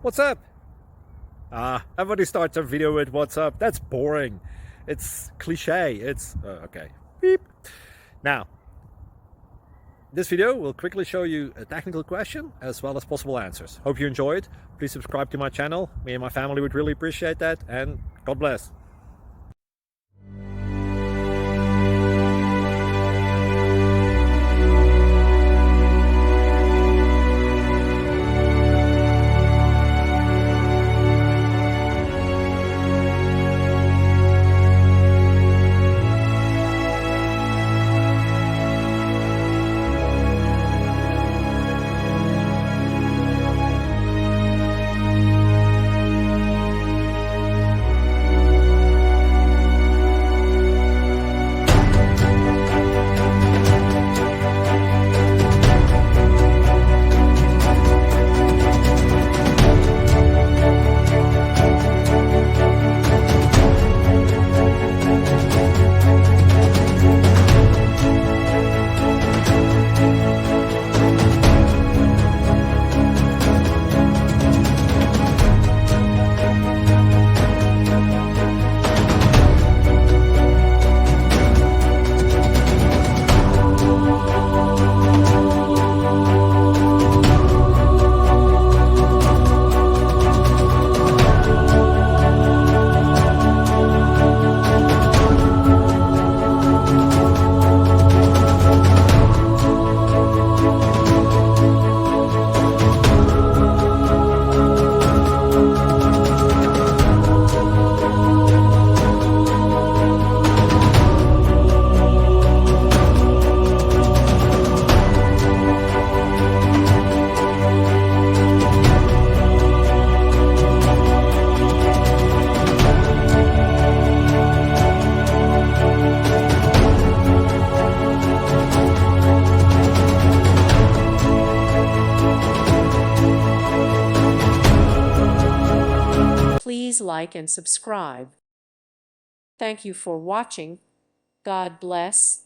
What's up? Everybody starts their video with what's up. That's boring. It's cliche. It's okay. Beep. Now, this video will quickly show you a technical question as well as possible answers. Hope you enjoy it. Please subscribe to my channel. Me and my family would really appreciate that, and God bless. Please like and subscribe. Thank you for watching. God bless.